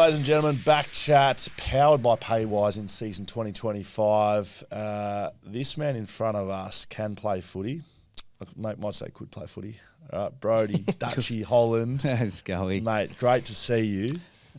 ladies and gentlemen. BackChat, powered by Paywise in season 2025. This man in front of us can play footy. Mate might say could play footy. All right, Brodie Dutchy Holland. It's going. Mate, great to see you.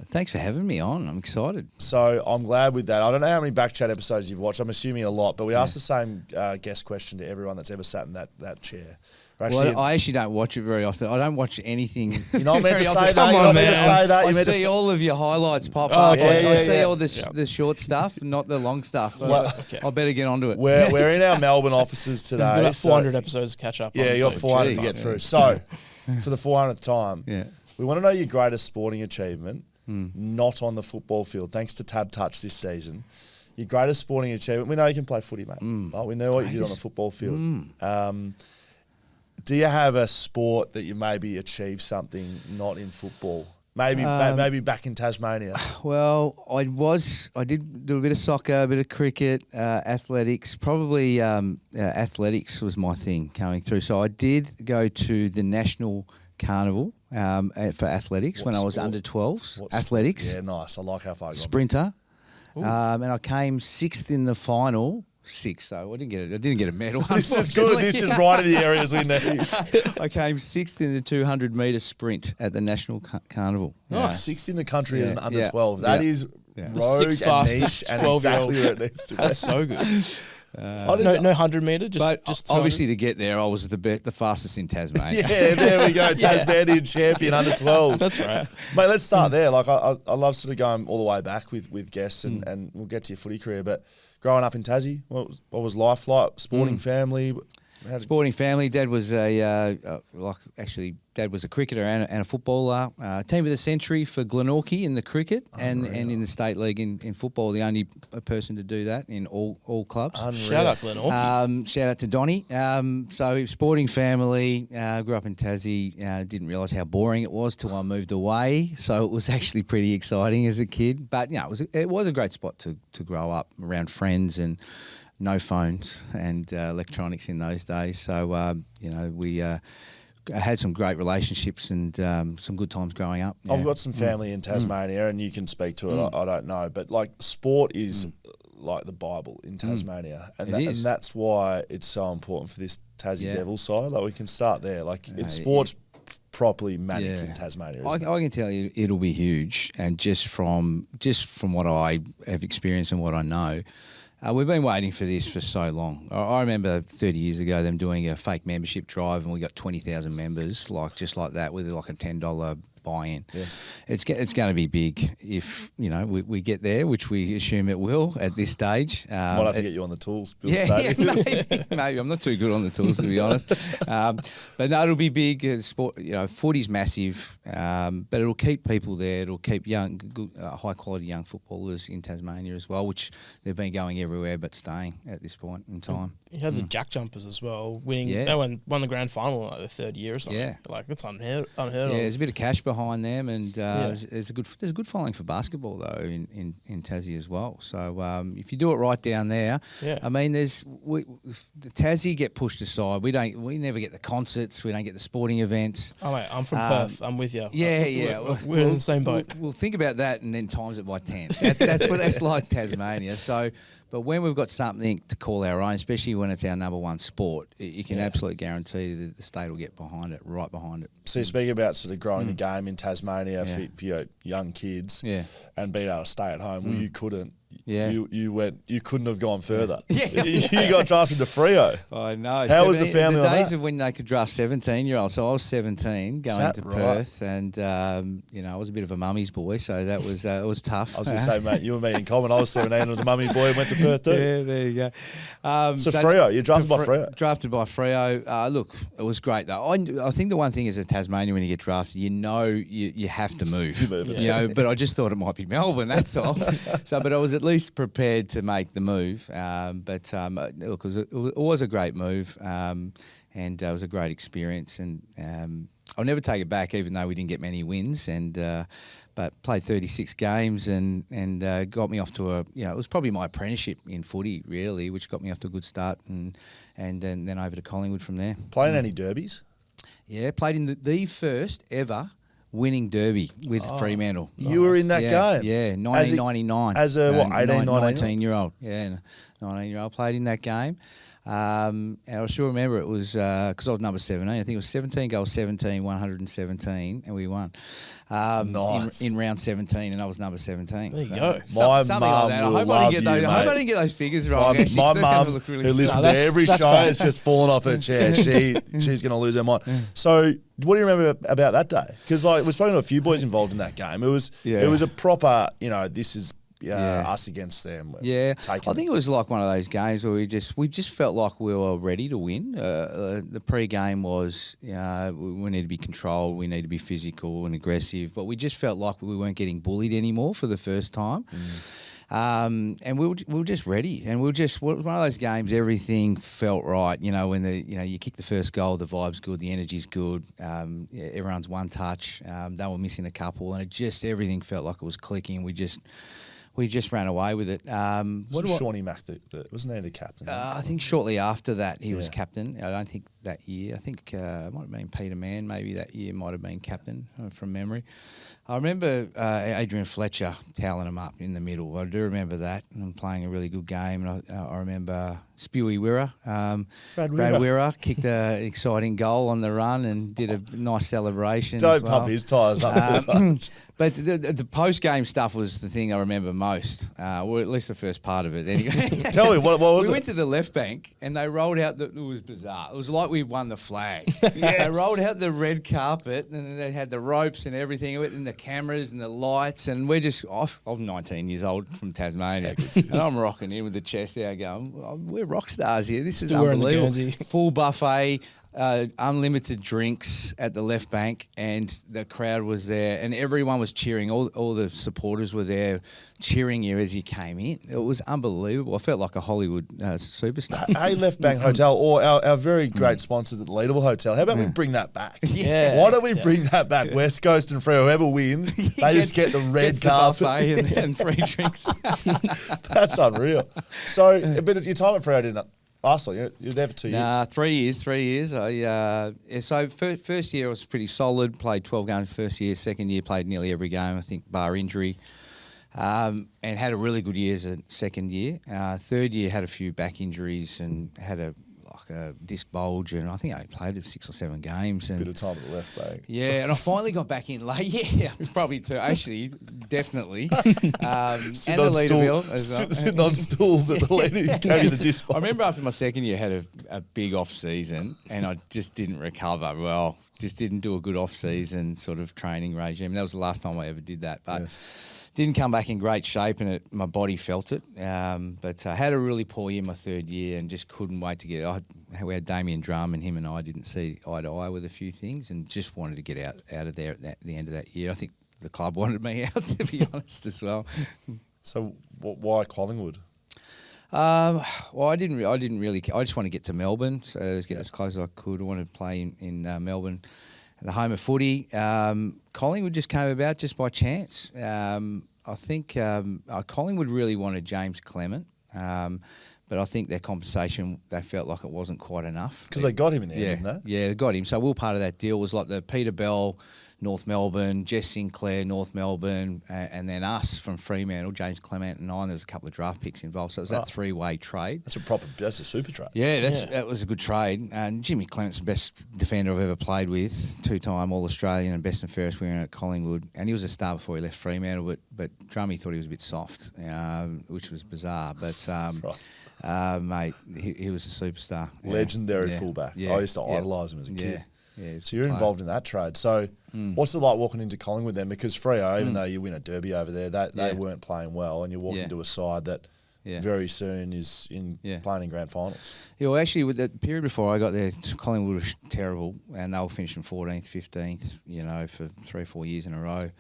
Thanks for having me on. I'm excited. So I'm glad with that. I don't know how many BackChat episodes you've watched. I'm assuming a lot, but we asked the same guest question to everyone that's ever sat in that chair. I actually don't watch it very often. I don't watch anything. You're not meant to say that. You're not meant to say that. I see all of your highlights pop up. I see all the short stuff, not the long stuff. I better get onto it. We're in our Melbourne offices today. We've got 400 episodes to catch up on. Yeah, you got 400 to get through. So, for the 400th time, we want to know your greatest sporting achievement, not on the football field, thanks to TABtouch this season. Your greatest sporting achievement. We know you can play footy, mate. We know what you did on the football field. Do you have a sport that you maybe achieved something not in football? Maybe back in Tasmania. Well, I did do a bit of soccer, a bit of cricket, athletics. Probably athletics was my thing coming through. So I did go to the National Carnival for athletics when I was under 12s. Athletics. Yeah, nice. I like how far I got. Sprinter. And I came 6th in the final. 6th though. I didn't get a medal. This is good. This is right in the areas we need. I came 6th in the 200-metre sprint at the National Carnival. Nice. 6th in the country as an under 12. That is rogue and niche and exactly where it needs to be. That's so good. No 100 metre, just obviously to get there, I was the fastest in Tasmania. Yeah, there we go, Tasmanian champion under 12s. That's right, mate. Let's start there. Like I love sort of going all the way back with guests, and we'll get to your footy career. But growing up in Tassie, what was life like? Sporting family. Sporting family. Dad was Dad was a cricketer and a footballer. Team of the century for Glenorchy in the cricket and in the state league in football. The only person to do that in all clubs. Unreal. Shout out Glenorchy. Shout out to Donnie. So sporting family. Grew up in Tassie. Didn't realise how boring it was till I moved away. So it was actually pretty exciting as a kid. But it was a great spot to grow up around friends and no phones and electronics in those days. So, we had some great relationships and some good times growing up. I've got some family in Tasmania and you can speak to it. I don't know. But, sport is like the Bible in Tasmania. And that's why it's so important for this Tassie Devil side. We can start there. Sport's properly manic in Tasmania. I can tell you it'll be huge. And just from what I have experienced and what I know, we've been waiting for this for so long. I remember 30 years ago them doing a fake membership drive and we got 20,000 members, just like that, with a $10 buy-in. Yeah. It's going to be big if we get there, which we assume it will at this stage. Might have to get you on the tools. Maybe. I'm not too good on the tools, to be honest. But no, it'll be big. Sport, footy's massive, but it'll keep people there. It'll keep young, good, high-quality young footballers in Tasmania as well, which they've been going everywhere but staying at this point in time. You had the Jack Jumpers as well, winning. They won the grand final in the third year or something. Yeah, that's unheard of. Yeah, there's a bit of cash behind them, and there's a good following for basketball though in Tassie as well. So if you do it right down there, I mean, the Tassie get pushed aside. We never get the concerts. We don't get the sporting events. Oh mate, I'm from Perth. I'm with you. Yeah, we're in the same boat. We'll think about that and then times it by 10. That's what that's like Tasmania. So. But when we've got something to call our own, especially when it's our number one sport, you can absolutely guarantee that the state will get right behind it. So you speak about sort of growing the game in Tasmania for your young kids and being able to stay at home. Well, you couldn't. Yeah. You couldn't have gone further. You got drafted to Freo. I know. How was the family the on days that? of when they could draft 17-year-olds. So I was 17 going to Perth and, I was a bit of a mummy's boy, so that was it was tough. I was going to say, mate, you and me in common. I was 17 and was a mummy's boy and went to Perth too. Yeah, there you go. So Freo, you're drafted by Freo. Drafted by Freo. Look, it was great though. I think the one thing is at Tasmania when you get drafted, you have to move. But I just thought it might be Melbourne, that's all. But I was at least prepared to make the move. Look, it was a great move, and it was a great experience. And I'll never take it back, even though we didn't get many wins. But played 36 games and got me off to it was probably my apprenticeship in footy really, which got me off to a good start, and then over to Collingwood from there. Playing any derbies? Yeah, played in the first ever winning derby with Fremantle. You were in that game? Yeah, 1999. As a, 18, 19-year-old. Yeah, 19-year-old. Played in that game. And I still remember it was, because I was number 17, I think it was 17 goals, 17, 117, and we won. Nice. In round 17, and I was number 17. There you go. My something mum like that. will love you, mate. I hope I didn't get those figures wrong. My mum, who listens to every show, has just fallen off her chair. She's going to lose her mind. So, what do you remember about that day? Because we've spoken to a few boys involved in that game. It was a proper, this is us against them. Yeah, I think it was like one of those games where we just felt like we were ready to win. The pre-game was we need to be controlled, we need to be physical and aggressive, but we just felt like we weren't getting bullied anymore for the first time. And we were just ready, and it was one of those games. Everything felt right, when you kick the first goal, the vibe's good, the energy's good, everyone's one touch. They were missing a couple, and everything felt like it was clicking. We just ran away with it. Shawnee Mack, wasn't he the captain? I think shortly after that he was captain. I don't think that year. I think it might have been Peter Mann maybe that year might have been captain from memory. I remember Adrian Fletcher toweling him up in the middle. I do remember that, and playing a really good game. And I remember Spewy Wirra, Brad Wirra kicked an exciting goal on the run and did a nice celebration. Don't pump his tyres up too much. But the post-game stuff was the thing I remember most, or at least the first part of it. Anyway. Tell me, what was it? We went to the left bank, and they rolled out it was bizarre. It was like we won the flag. Yes. They rolled out the red carpet, and they had the ropes and everything, and the cameras and the lights, and we're just off. I'm 19 years old from Tasmania, and I'm rocking in with the chest out going, we're rock stars here. This is unbelievable. Full buffet. Unlimited drinks at the left bank, and the crowd was there, and everyone was cheering. All the supporters were there cheering you as you came in. It was unbelievable. I felt like a Hollywood superstar. Hey, Left Bank Hotel, or our very great sponsors at the Leadable Hotel, how about we bring that back? Yeah. Why don't we bring that back? West Coast and Freo, whoever wins, they just get the red carpet. The buffet and free drinks. That's unreal. So, but your time at Freo didn't last long. You're there for 2 years. 3 years. 3 years. So first year was pretty solid. Played 12 games first year. Second year played nearly every game, I think, bar injury. And had a really good year as a second year. Third year had a few back injuries and had a disc bulge, and I think I only played 6 or 7 games. And bit of time at the left bank. Yeah, and I finally got back in late. Yeah, it's probably 2. Actually, definitely. And the leader bill as well. Sitting on stools at the leader, gave you the disc bulge. I remember after my second year, I had a big off season, and I just didn't recover well. Just didn't do a good off season sort of training regime. That was the last time I ever did that, but. Yes. Didn't come back in great shape, and my body felt it. But I had a really poor year my third year, and just couldn't wait to get. We had Damien Drum, and him and I didn't see eye to eye with a few things, and just wanted to get out of there at the end of that year. I think the club wanted me out, to be honest, as well. So why Collingwood? Well, I didn't really. I just want to get to Melbourne, so get as close as I could. I wanted to play in Melbourne. The home of footy. Collingwood just came about just by chance. I think Collingwood really wanted James Clement, but I think their compensation, they felt like it wasn't quite enough. Because they got him in there, didn't they? Yeah, they got him. So we were part of that deal. It was like the Peter Bell, North Melbourne, Jess Sinclair, North Melbourne, and then us from Fremantle, James Clement and I. And there was a couple of draft picks involved, so it was that 3-way trade. That's a super trade. Yeah, that was a good trade. And Jimmy Clement's the best defender I've ever played with, 2-time All-Australian and best and fairest winger at Collingwood. And he was a star before he left Fremantle, but Drummy thought he was a bit soft, which was bizarre. But mate, he was a superstar. Legendary fullback. I used to idolise him as a kid. Yeah, so you're involved in that trade. So what's it like walking into Collingwood then? Because Freo, even though you win a derby over there, they weren't playing well, and you're walking into a side that very soon is playing in grand finals. Yeah, well, actually, with the period before I got there, Collingwood was terrible, and they were finishing 14th, 15th, for 3 or 4 years in a row.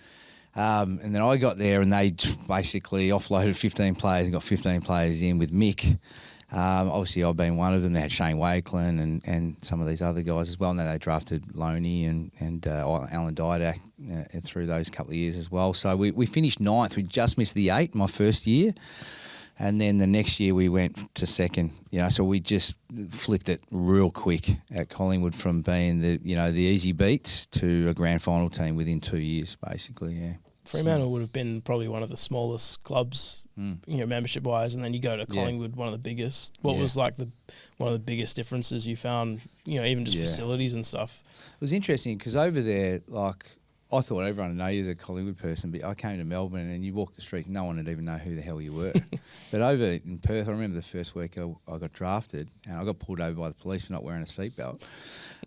And then I got there, and they basically offloaded 15 players and got 15 players in with Mick. Obviously, I've been one of them. They had Shane Wakelin and some of these other guys as well. And then they drafted Loney and Alan Didak through those couple of years as well. So we finished 9th. We just missed the 8 my first year. And then the next year we went to second, so we just flipped it real quick at Collingwood from being the easy beats to a grand final team within 2 years, basically, yeah. Fremantle would have been probably one of the smallest clubs, membership-wise, and then you go to Collingwood, one of the biggest. What was like one of the biggest differences you found, even just facilities and stuff? It was interesting because over there, I thought everyone would know you as a Collingwood person, but I came to Melbourne and you walked the street, no one would even know who the hell you were. But over in Perth, I remember the first week I got drafted and I got pulled over by the police for not wearing a seatbelt.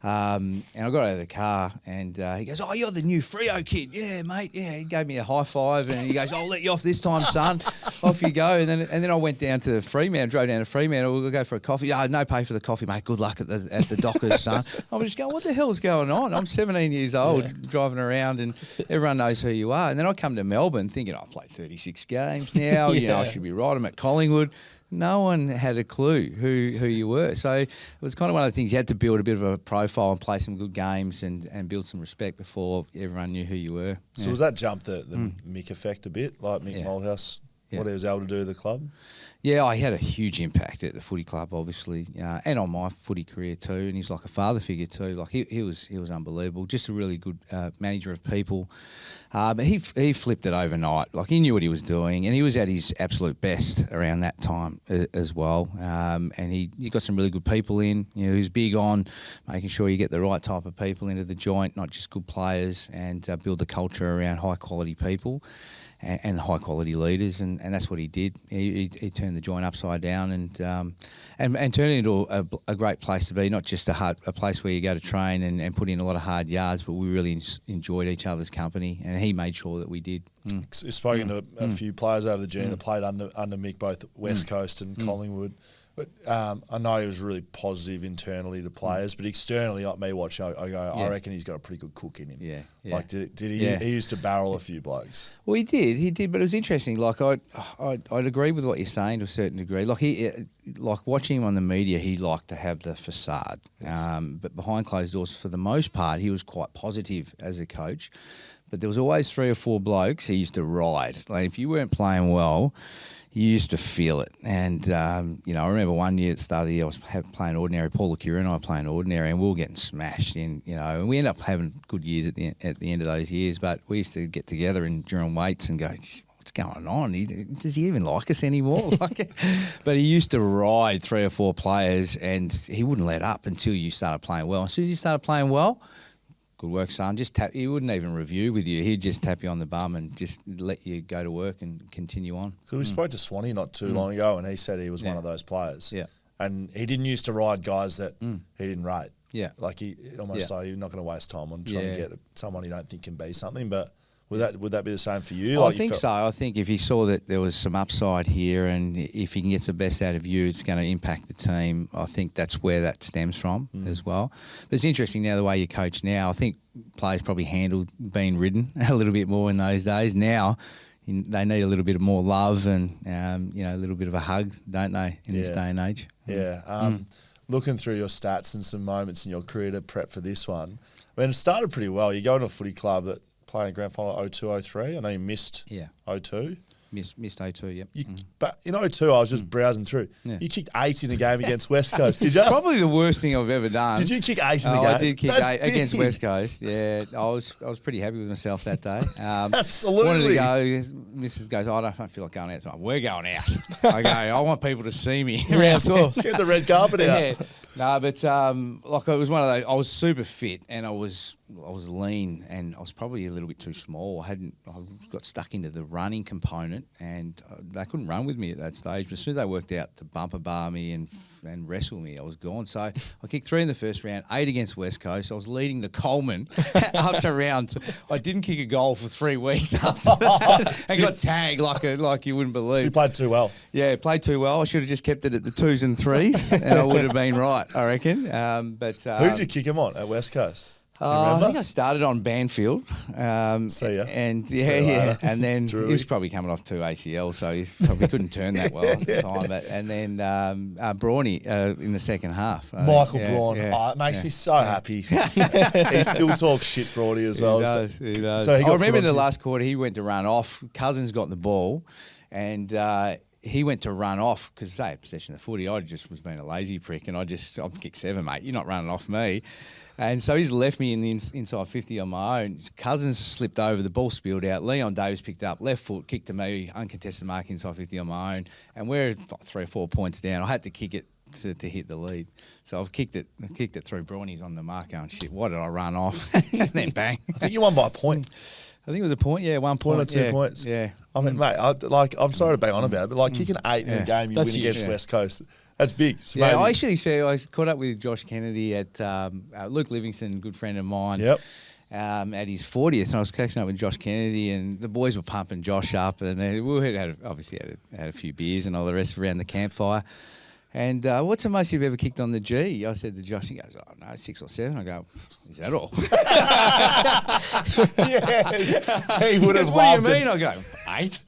And I got out of the car and he goes, "Oh, you're the new Freo kid." "Yeah, mate." Yeah, he gave me a high five and he goes, "I'll let you off this time, son." Off you go. And then I went down to Fremantle, drove down to Fremantle. We'll go for a coffee. "Oh, no pay for the coffee, mate. Good luck at the Dockers, son." I'm just going, what the hell's going on? I'm 17 years old, driving around and everyone knows who you are. And then I come to Melbourne thinking, I've played 36 games now. I should be right. I'm at Collingwood. No one had a clue who you were. So it was kind of one of the things you had to build a bit of a profile and play some good games and build some respect before everyone knew who you were. So was that jump the Mick effect a bit, like Mick Malthouse, what he was able to do to the club? Yeah, I had a huge impact at the footy club, obviously, and on my footy career too. And he's like a father figure too. Like he was unbelievable. Just a really good manager of people. But he flipped it overnight. Like he knew what he was doing, and he was at his absolute best around that time as well. And he got some really good people in. He was big on making sure you get the right type of people into the joint, not just good players, and build a culture around high quality people. And high quality leaders, and that's what he did. He turned the joint upside down and turned it into a great place to be. Not just a place where you go to train and put in a lot of hard yards, but we really enjoyed each other's company, and he made sure that we did. You've spoken to a few players over the journey that played under Mick, both West Coast and Collingwood. But I know he was really positive internally to players, but externally, like me watching, I reckon he's got a pretty good cook in him. Yeah. Like, did he? Yeah. He used to barrel a few blokes. Well, he did, but it was interesting. Like, I'd agree with what you're saying to a certain degree. Like watching him on the media, he liked to have the facade, but behind closed doors, for the most part, he was quite positive as a coach. But there was always 3 or 4 blokes he used to ride. Like, if you weren't playing well, you used to feel it. And, I remember one year at the start of the year, I was playing ordinary. Paul Lacura and I were playing ordinary, and we were getting smashed in, and we ended up having good years at the end of those years. But we used to get together during weights and go, what's going on? Does he even like us anymore? But he used to ride 3 or 4 players, and he wouldn't let up until you started playing well. As soon as you started playing well, good work, son. Just tap. He wouldn't even review with you. He'd just tap you on the bum and just let you go to work and continue on. Because we spoke to Swanee not too long ago, and he said he was one of those players. Yeah. And he didn't used to ride guys that he didn't rate. Yeah. Like he almost say you're not going to waste time on trying to get someone you don't think can be something. But would that be the same for you? I think so. I think if he saw that there was some upside here, and if he can get the best out of you, it's going to impact the team. I think that's where that stems from as well. But it's interesting now the way you coach now. I think players probably handled being ridden a little bit more in those days. Now they need a little bit of more love and a little bit of a hug, don't they, in this day and age? Yeah. Looking through your stats and some moments in your career to prep for this one, I mean, it started pretty well. You go to a footy club that playing grand final 02-03. I know you missed 02. Missed 02, yep. But in 02, I was just browsing through. Yeah. You kicked 8 in a game against West Coast, did you? Probably the worst thing I've ever done. Did you kick 8 in a game? I did kick 8 against West Coast. Yeah, I was pretty happy with myself that day. Absolutely. Wanted to go. Mrs. goes, I don't feel like going out tonight. We're going out. I go, I want people to see me. Round tours. Get the red carpet out. Yeah. No, but it was one of those. I was super fit and I was lean, and I was probably a little bit too small. I got stuck into the running component, and they couldn't run with me at that stage. But as soon as they worked out to bumper bar me and wrestle me, I was gone. So I kicked 3 in the first round, 8 against West Coast. I was leading the Coleman up to round. I didn't kick a goal for 3 weeks after that, and got tagged like you wouldn't believe. So you played too well. Yeah, played too well. I should have just kept it at the 2s and 3s, and I would have been right, I reckon. Who did you kick him on at West Coast? I think I started on Banfield. See ya. And and then he was probably coming off 2 ACL, so he probably couldn't turn that well at the time. But, and then Brawny in the second half. Michael Braun. It makes me so happy. He still talks shit, Brawny, as well. He does. So I remember in the last quarter, he went to run off. Cousins got the ball, and he went to run off because they had possession of the footy. I just was being a lazy prick, and I'm kick 7, mate. You're not running off me. And so he's left me in the inside 50 on my own. His cousins slipped over, the ball spilled out. Leon Davis picked up, left foot, kicked to me, uncontested mark inside 50 on my own. And we're 3 or 4 points down. I had to kick it to hit the lead. So I've kicked it through Brawny's on the mark going, shit, why did I run off? And then bang. I think you won by a point. I think it was a point, 1 point. 1 or 2 points. Yeah. I mean, mate, I'm sorry to bang on about it, but kicking 8 in a game you win against West Coast, that's big. So I actually I caught up with Josh Kennedy at Luke Livingston, good friend of mine. Yep. At his 40th, and I was catching up with Josh Kennedy, and the boys were pumping Josh up, and we had a few beers and all the rest around the campfire. And what's the most you've ever kicked on the G? I said to Josh, he goes, oh, no, 6 or 7. I go, is that all? Yeah, he would have what loved do you mean? it. I go, 8.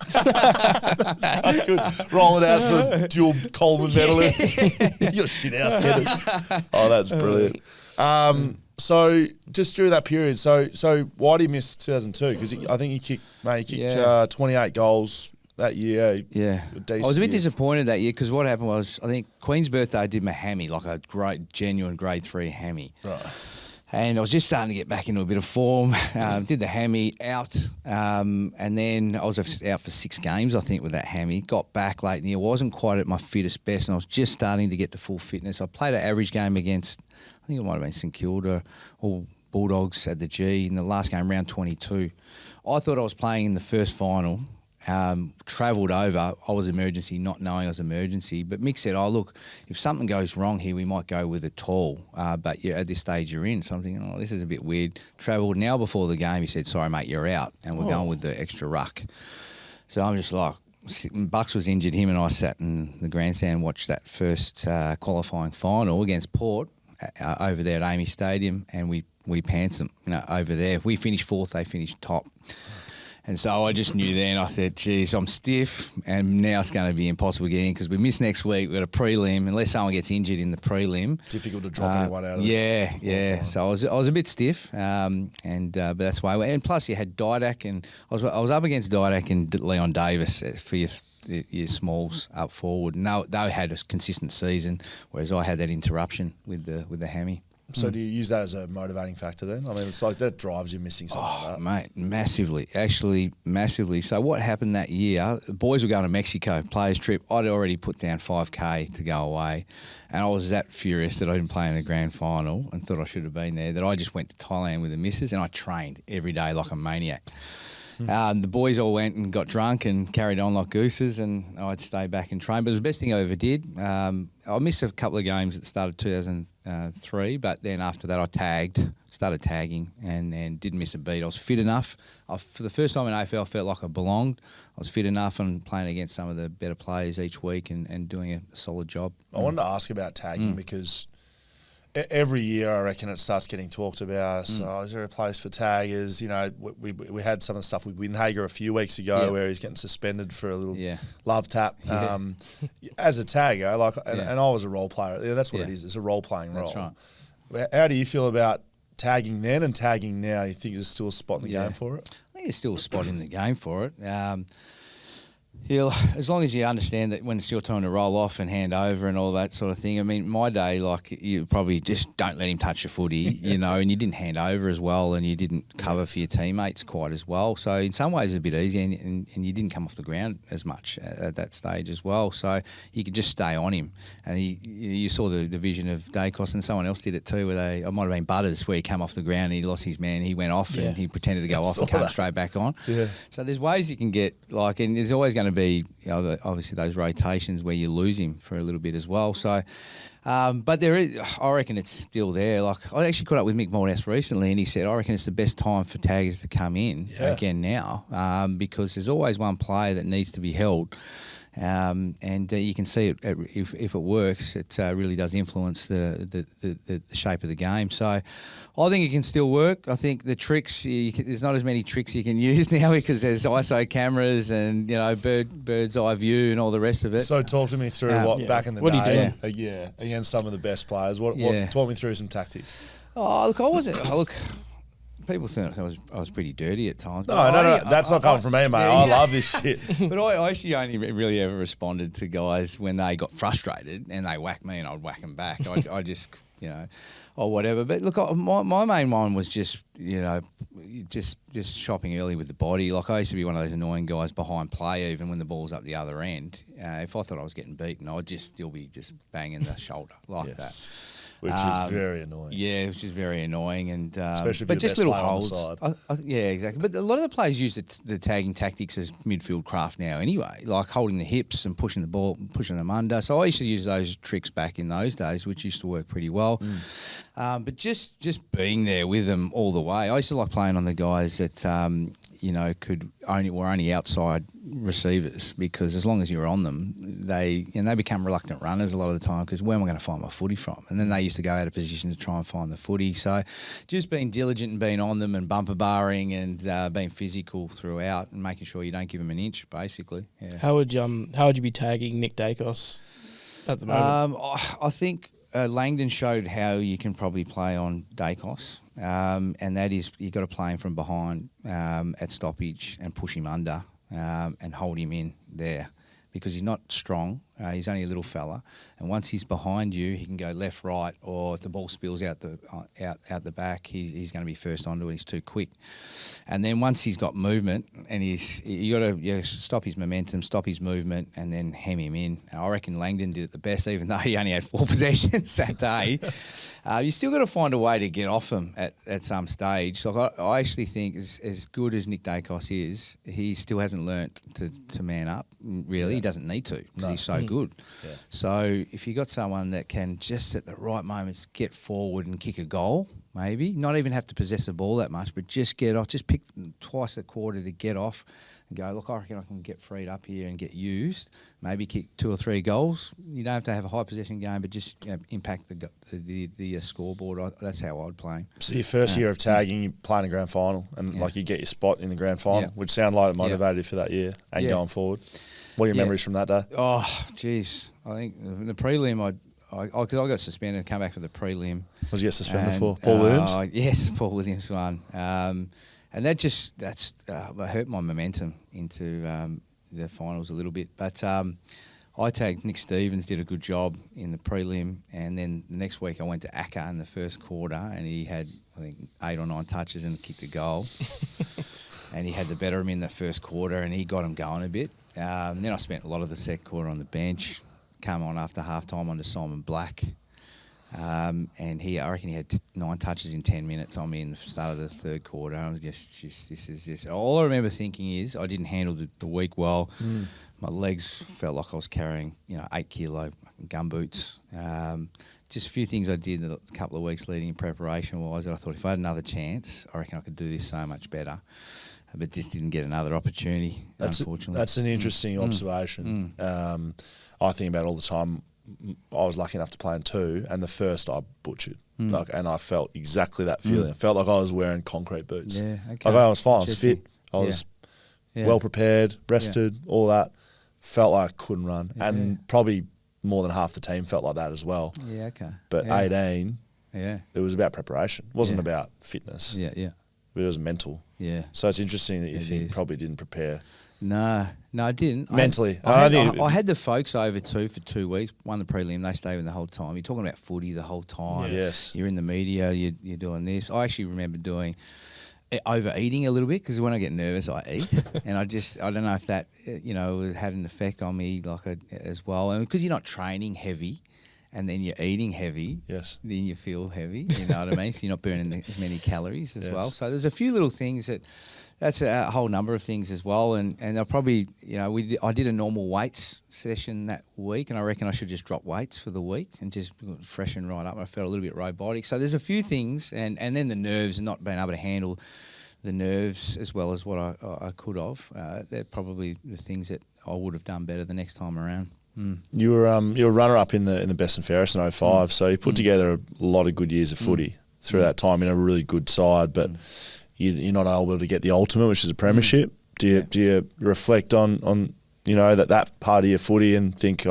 Such good. Roll it out to dual Coleman medalist. You're shit house getters. Oh, that's brilliant. So just during that period, so why did you miss 2002? Because I think you kicked 28 goals that year. Yeah. I was a bit disappointed that year because what happened was I think Queen's birthday I did my hammy, like a great, genuine grade 3 hammy. Right. And I was just starting to get back into a bit of form. Did the hammy out, and then I was out for 6 games, I think, with that hammy. Got back late in the year. Wasn't quite at my fittest best, and I was just starting to get to full fitness. I played an average game against, I think it might have been St Kilda or Bulldogs at the G in the last game, round 22. I thought I was playing in the first final. Travelled over. I was emergency, not knowing I was emergency. But Mick said, oh, look, if something goes wrong here, we might go with a tall. But at this stage you're in. So I'm thinking, oh, this is a bit weird. Travelled now before the game. He said, sorry, mate, you're out. And we're going with the extra ruck. So I'm just like, Bucks was injured. Him and I sat in the grandstand and watched that first qualifying final against Port over there at Amy Stadium. And we pants them over there. We finished 4th. They finished top. And so I just knew then, I said, geez, I'm stiff, and now it's going to be impossible to get in because we miss next week. We've got a prelim, unless someone gets injured in the prelim. Difficult to drop anyone out of it. Yeah. So I was a bit stiff, but that's why. And plus you had Didak, and I was up against Didak and Leon Davis for your smalls up forward. And they had a consistent season, whereas I had that interruption with the hammy. So do you use that as a motivating factor then? I mean, it's like that drives you missing something like that. Mate, massively. Actually, massively. So what happened that year, the boys were going to Mexico, players trip. I'd already put down 5K to go away. And I was that furious that I didn't play in the grand final and thought I should have been there, that I just went to Thailand with the missus and I trained every day like a maniac. The boys all went and got drunk and carried on like gooses, and I'd stay back and train. But it was the best thing I ever did. I missed a couple of games at the start of 2003, but then after that I started tagging, and then didn't miss a beat. I was fit enough. For the first time in AFL, I felt like I belonged. I was fit enough and playing against some of the better players each week and doing a solid job. I wanted to ask about tagging because every year I reckon it starts getting talked about. So is there a place for taggers? You know, we had some of the stuff with Windhager a few weeks ago where he's getting suspended for a little love tap. As a tagger, and I was a role player. That's what it is. It's a role-playing role. That's right. How do you feel about tagging then and tagging now? You think there's still a spot in the game for it? I think there's still a spot in the game for it. As long as you understand that when it's your time to roll off and hand over and all that sort of thing. I mean, my day, you probably just don't let him touch your footy, and you didn't hand over as well, and you didn't cover for your teammates quite as well. So in some ways it's a bit easier, and you didn't come off the ground as much at that stage as well. So you could just stay on him. And you saw the vision of Dacos, and someone else did it too, it might have been Butters, where he came off the ground and he lost his man. He went off and he pretended to go off and came straight back on. Yeah. So there's ways you can get, and there's always going to be obviously those rotations where you lose him for a little bit as well. So, but there is, I reckon it's still there. I actually caught up with Mick Malthouse recently, and he said, I reckon it's the best time for taggers to come in again now, because there's always one player that needs to be held. And you can see it if it works, it really does influence the shape of the game. So I think it can still work. I think the tricks, there's not as many tricks you can use now because there's ISO cameras and bird's eye view and all the rest of it. So talk to me through back in the day, against some of the best players. Talk me through some tactics. People people think I was pretty dirty at times. No, that's not coming from me, mate. I love this shit. But I actually only really ever responded to guys when they got frustrated and they whacked me and I'd whack them back. I just, or whatever. But look, my main one was just, just shopping early with the body. Like I used to be one of those annoying guys behind play, even when the ball's up the other end. If I thought I was getting beaten, I'd just still be just banging the shoulder like that. Which is very annoying. Yeah, which is very annoying, and especially if but you're just the little best holds. player on the side. Yeah, exactly. But a lot of the players use the tagging tactics as midfield craft now, anyway. Like holding the hips and pushing the ball, pushing them under. So I used to use those tricks back in those days, which used to work pretty well. But just being there with them all the way. I used to like playing on the guys that were only outside receivers, because as long as you're on them, they become reluctant runners a lot of the time, because where am I going to find my footy from? And then they used to go out of position to try and find the footy. So just being diligent and being on them and bumper barring and being physical throughout and making sure you don't give them an inch, basically. Yeah. How would you be tagging Nick Dacos at the moment? I think Langdon showed how you can probably play on Dacos, and that is you got to play him from behind at stoppage and push him under and hold him in there, because he's not strong. He's only a little fella, and once he's behind you, he can go left, right, or if the ball spills out the back, he's going to be first onto it. He's too quick. And then once he's got movement, and you got to stop his momentum, stop his movement, and then hem him in. And I reckon Langdon did it the best, even though he only had 4 possessions that day. You still got to find a way to get off him at some stage. Like I actually think as good as Nick Dacos is, he still hasn't learnt to man up. Really, he doesn't need to, because he's so good. Yeah. So if you got someone that can just at the right moments get forward and kick a goal, maybe not even have to possess the ball that much, but just get off, just pick twice a quarter to get off and go, look, I reckon I can get freed up here and get used, maybe kick 2 or 3 goals. You don't have to have a high possession game, but just impact the scoreboard. That's how I'd play. So your first year of tagging, you play in a grand final, and like you get your spot in the grand final, which sound like it motivated you for that year and going forward. What are your memories from that day? Oh, geez. I think the prelim, because I got suspended and come back for the prelim. What did you get suspended for? Paul Williams? Yes, Paul Williams won. And that hurt my momentum into the finals a little bit. But I tagged Nick Stevens, did a good job in the prelim, and then the next week I went to Akka in the first quarter, and he had, I think, 8 or 9 touches and kicked a goal. And he had the better of him in the first quarter, and he got him going a bit. Then I spent a lot of the second quarter on the bench, come on after half-time under Simon Black. And I reckon he had 9 touches in 10 minutes on me in the start of the third quarter. I was just all I remember thinking is I didn't handle the week well. My legs felt like I was carrying 8 kilo gumboots. Just a few things I did a couple of weeks leading in preparation wise that I thought if I had another chance, I reckon I could do this so much better. But just didn't get another opportunity, unfortunately. That's an interesting observation. I think about it all the time. I was lucky enough to play in 2, and the first I butchered. And I felt exactly that feeling. I felt like I was wearing concrete boots. Yeah, okay. Like I was fine. I was fit. I was well prepared, rested, all that. Felt like I couldn't run. Yeah. And probably more than half the team felt like that as well. Yeah, okay. But 18, it was about preparation. It wasn't about fitness. Yeah, yeah. But it was mental. Yeah. So it's interesting that you think probably didn't prepare. No, I didn't. Mentally. I had the folks over too for 2 weeks, won the prelim, they stayed with the whole time. You're talking about footy the whole time. Yes. You're in the media, you're doing this. I actually remember doing overeating a little bit, because when I get nervous, I eat. And I don't know if that, had an effect on me as well. And because you're not training heavy, and then you're eating heavy, then you feel heavy, you know what I mean? So you're not burning as many calories as well. So there's a few little things that's a whole number of things as well. And I probably, I did a normal weights session that week, and I reckon I should just drop weights for the week and just freshen right up. I felt a little bit robotic. So there's a few things, and then the nerves and not being able to handle the nerves as well as what I could have. They're probably the things that I would have done better the next time around. You were runner-up in the best and fairest in 05, so you put together a lot of good years of footy through that time in a really good side, but you're not able to get the ultimate, which is a premiership. Do you reflect on that part of your footy and think,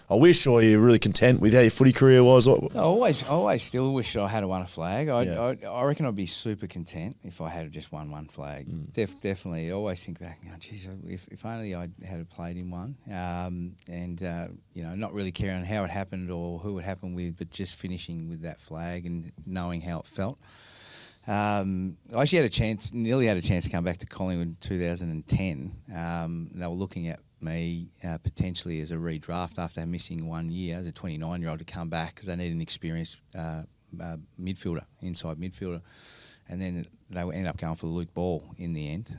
I wish, or you're really content with how your footy career was? I always still wish I had won a flag. I reckon I'd be super content if I had just won one flag. Definitely. I always think back, geez, if only I had played in one. Not really caring how it happened or who it happened with, but just finishing with that flag and knowing how it felt. I actually nearly had a chance to come back to Collingwood in 2010. They were looking at me potentially as a redraft after missing 1 year as a 29-year-old to come back because they need an experienced midfielder, inside midfielder. And then they ended up going for Luke Ball in the end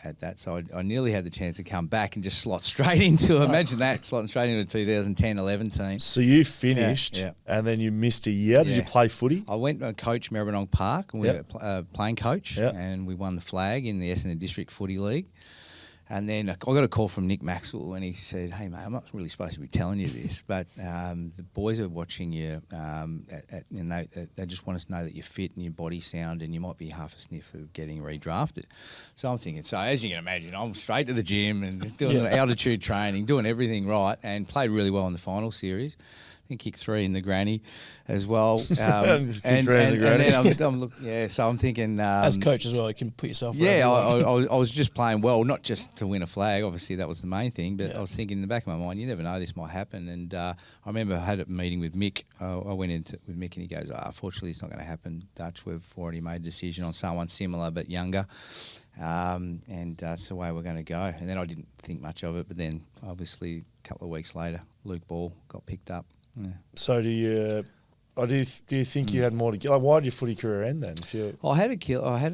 at that. So I nearly had the chance to come back and just slot straight into, imagine that, slotting straight into a 2010-11 team. So you finished and then you missed a year. Did you play footy? I went to coach Maribyrnong Park and we were playing coach and we won the flag in the Essendon District Footy League. And then I got a call from Nick Maxwell and he said, hey, mate, I'm not really supposed to be telling you this, but the boys are watching you and they just want us to know that you're fit and your body's sound and you might be half a sniff of getting redrafted. So I'm thinking, so as you can imagine, I'm straight to the gym and doing altitude training, doing everything right and played really well in the final series. I think kicked 3 in the granny as well. And then so I'm thinking... as coach as well, you can put yourself... Yeah, I was just playing well, not just to win a flag. Obviously, that was the main thing. But I was thinking in the back of my mind, you never know, this might happen. And I remember I had a meeting with Mick. I went in with Mick and he goes, unfortunately, it's not going to happen, Dutch. We've already made a decision on someone similar but younger. And that's the way we're going to go. And then I didn't think much of it. But then, obviously, a couple of weeks later, Luke Ball got picked up. Yeah. So do you think you had more to give? Like, why did your footy career end then? I had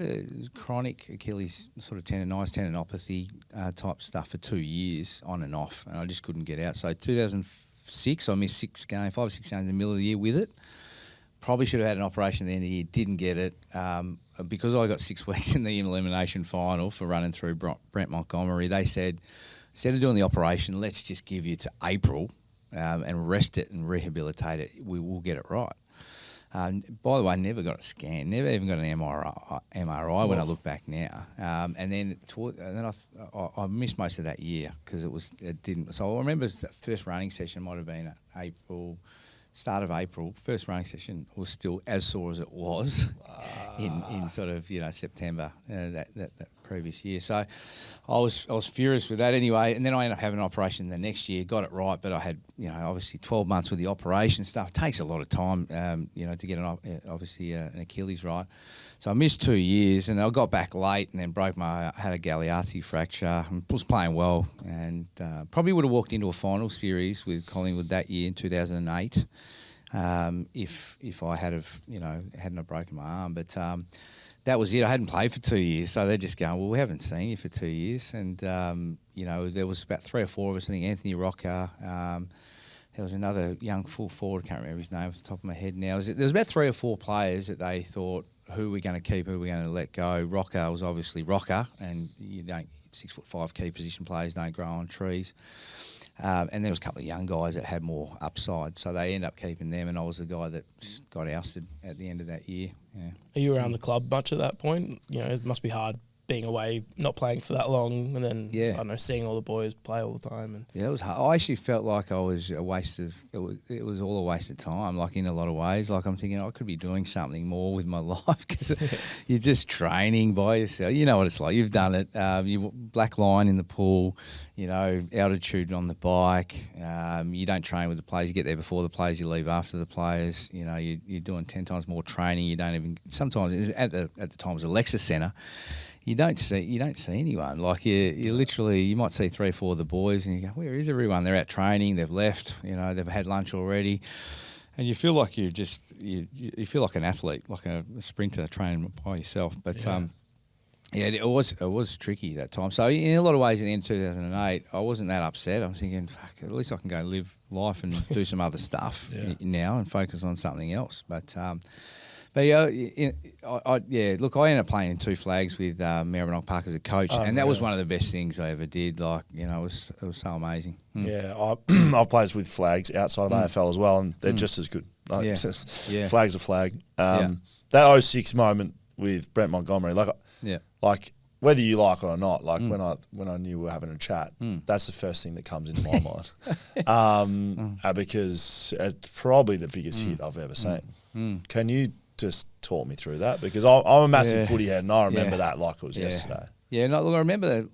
a chronic Achilles sort of tendinopathy type stuff for 2 years on and off, and I just couldn't get out. So 2006, I missed 5 or 6 games in the middle of the year with it. Probably should have had an operation at the end of the year. Didn't get it because I got 6 weeks in the elimination final for running through Brent Montgomery. They said instead of doing the operation, let's just give you to April. And rest it and rehabilitate it, we will get it right. By the way, I never got a scan, never even got an MRI when I look back now. And then I missed most of that year because it didn't. So I remember the first running session might have been start of April. First running session was still as sore as it was in sort of September that previous year. So I was furious with that anyway. And then I ended up having an operation the next year. Got it right, but I had obviously 12 months with the operation stuff. It takes a lot of time to get an Achilles right. So I missed 2 years, and I got back late, and then had a Galeazzi fracture. And was playing well, and probably would have walked into a final series with Collingwood that year in 2008 if I hadn't broken my arm. But that was it. I hadn't played for 2 years, so they're just going, well, we haven't seen you for 2 years. And, there was about 3 or 4 of us. I think Anthony Rocker, there was another young full forward, I can't remember his name off the top of my head now. There was about 3 or 4 players that they thought, who are we going to keep, who are we going to let go? Rocker was obviously Rocker, and 6'5" key position players don't grow on trees. And there was a couple of young guys that had more upside, so they ended up keeping them, and I was the guy that got ousted at the end of that year. Yeah. Are you around the club much at that point? It must be hard being away, not playing for that long, and then I don't know, seeing all the boys play all the time. And it was hard. I actually felt like I was a waste of. It was all a waste of time. Like in a lot of ways, like I'm thinking I could be doing something more with my life because you're just training by yourself. You know what it's like. You've done it. You black line in the pool. Altitude on the bike. You don't train with the players. You get there before the players. You leave after the players. You're doing 10 times more training. You don't even sometimes at the time it was a Lexus Centre. You don't see anyone. Like you literally, you might see 3 or 4 of the boys, and you go, "Where is everyone? They're out training. They've left. They've had lunch already," and you feel like you feel like an athlete, like a sprinter training by yourself. But it was tricky that time. So in a lot of ways, in the end of 2008, I wasn't that upset. I'm thinking, fuck, at least I can go live life and do some other stuff now and focus on something else. But look, I ended up playing in 2 flags with Maribyrnong Park as a coach, and that was one of the best things I ever did. Like, it was so amazing. Yeah, I've played with flags outside of AFL as well, and they're just as good. Like, Flag's a flag. That 06 moment with Brent Montgomery, like whether you like it or not, like when I knew we were having a chat, that's the first thing that comes into my mind. Because it's probably the biggest hit I've ever seen. Can you just talk me through that? Because I'm a massive footy head, and I remember that like it was yesterday. Yeah, no, look, I remember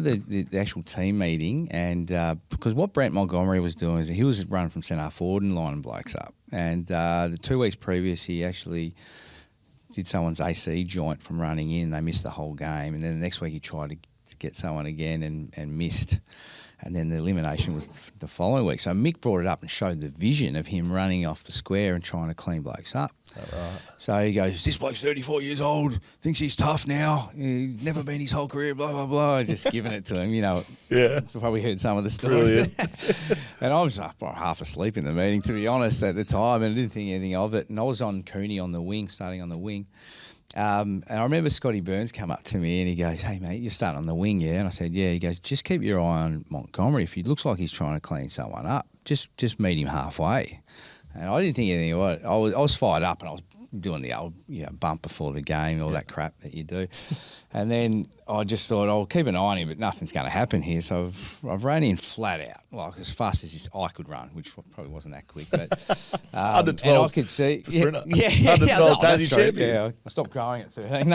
the actual team meeting, and because what Brent Montgomery was doing is he was running from centre forward and lining blokes up. And the 2 weeks previous, he actually did someone's AC joint from running in. They missed the whole game. And then the next week he tried to get someone again and missed. And then the elimination was the following week. So Mick brought it up and showed the vision of him running off the square and trying to clean blokes up. Is that right? So he goes, this bloke's 34 years old, thinks he's tough now. He's never been his whole career, blah, blah, blah. Just giving it to him, you know. Yeah. Probably heard some of the stories. And I was half asleep in the meeting, to be honest, at the time, and I didn't think anything of it. And I was on Cooney on the wing, starting on the wing. And I remember Scotty Burns come up to me and he goes, hey, mate, you're starting on the wing, yeah? And I said, yeah. He goes, just keep your eye on Montgomery. If he looks like he's trying to clean someone up, just meet him halfway. And I didn't think anything of it. I was fired up and I was doing the old bump before the game, all that crap that you do. And then I just thought, I'll keep an eye on him, but nothing's going to happen here. So I've ran in flat out, like as fast as I could run, which probably wasn't that quick. But Under 12, and I could see, sprinter. Yeah, Under 12, Tassie champion. Yeah, I stopped growing at 13.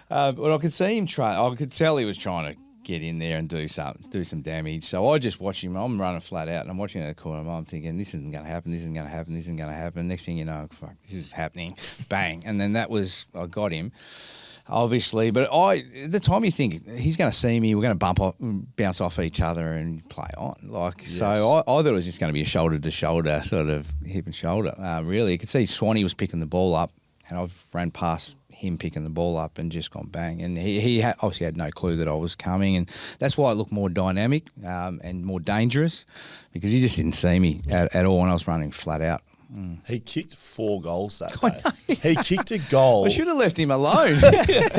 But I could see him try. I could tell he was trying to get in there and do some damage. So I just watch him. I'm running flat out and I'm watching at the corner. I'm thinking, this isn't going to happen. This isn't going to happen. This isn't going to happen. Next thing you know, fuck, this is happening. Bang. And then I got him, obviously. But at the time you think he's going to see me. We're going to bounce off each other and play on. So I thought it was just going to be a shoulder to shoulder, sort of hip and shoulder. Really, you could see Swanee was picking the ball up and I've ran past him picking the ball up and just gone bang. And he obviously had no clue that I was coming, and that's why it looked more dynamic and more dangerous, because he just didn't see me at all when I was running flat out. He kicked 4 goals that day. He kicked a goal. I should have left him alone.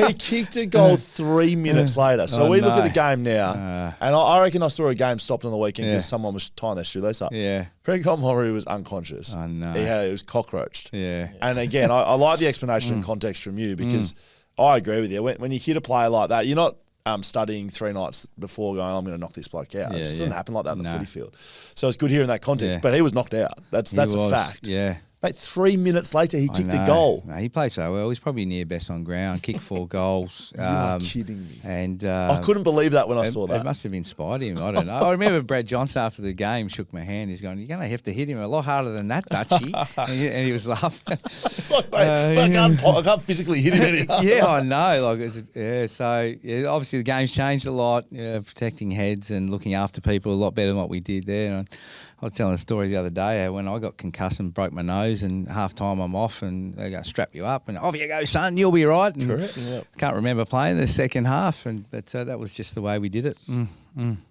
He kicked a goal 3 minutes later. So we look at the game now, and I reckon I saw a game stopped on the weekend because someone was tying their shoelace up. Yeah. Brent Montgomery was unconscious. Oh, no. He was cockroached. Yeah. And again, I like the explanation and context from you, because I agree with you. When you hit a player like that, you're not studying 3 nights before going, I'm going to knock this bloke out. It doesn't happen like that in the footy field. So it's good hearing that context. But he was knocked out. That's a fact. Yeah. Mate, 3 minutes later, he kicked a goal. No, he played so well. He's probably near best on ground. Kicked 4 goals. You are kidding me. And I couldn't believe that when I saw that. It must have inspired him. I don't know. I remember Brad Johnson after the game shook my hand. He's going, you're going to have to hit him a lot harder than that, Dutchy. and he was laughing. It's like, mate, I can't physically hit him any harder. Yeah, I know. So obviously the game's changed a lot. Protecting heads and looking after people a lot better than what we did there. And I was telling a story the other day when I got concussed and broke my nose, and half time I'm off and they go, strap you up and off you go, son, you'll be right. And correct. Yep. Can't remember playing the second half, but that was just the way we did it.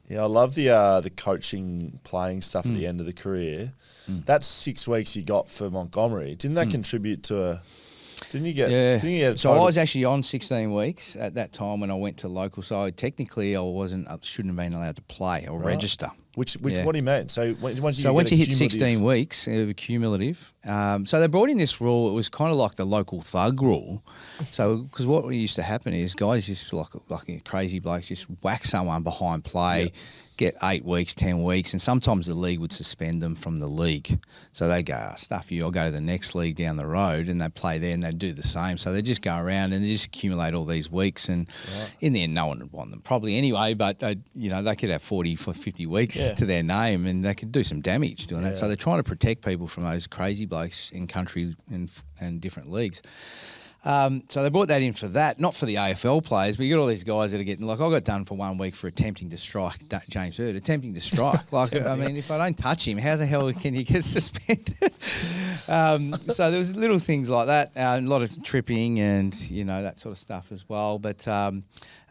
Yeah, I love the coaching, playing stuff at the end of the career. That 6 weeks you got for Montgomery, didn't that contribute to Didn't you get a total? So I was actually on 16 weeks at that time when I went to local. So technically shouldn't have been allowed to play or register. What do you mean? So once you hit 16 weeks of cumulative, so they brought in this rule. It was kind of like the local thug rule. So because what used to happen is guys just like crazy blokes just whack someone behind play, get 8 weeks, 10 weeks, and sometimes the league would suspend them from the league. So they go, stuff you, I'll go to the next league down the road, and they play there and they do the same. So they just go around and they just accumulate all these weeks, and in the end, no one would want them probably anyway, but they could have 40 for 50 weeks to their name, and they could do some damage doing that. So they're trying to protect people from those crazy blokes in country and different leagues. So they brought that in for that, not for the AFL players, but you got all these guys that are getting, like I got done for 1 week for attempting to strike James Hird, attempting to strike. I mean, if I don't touch him, how the hell can you get suspended? So there was little things like that, a lot of tripping and, that sort of stuff as well. But so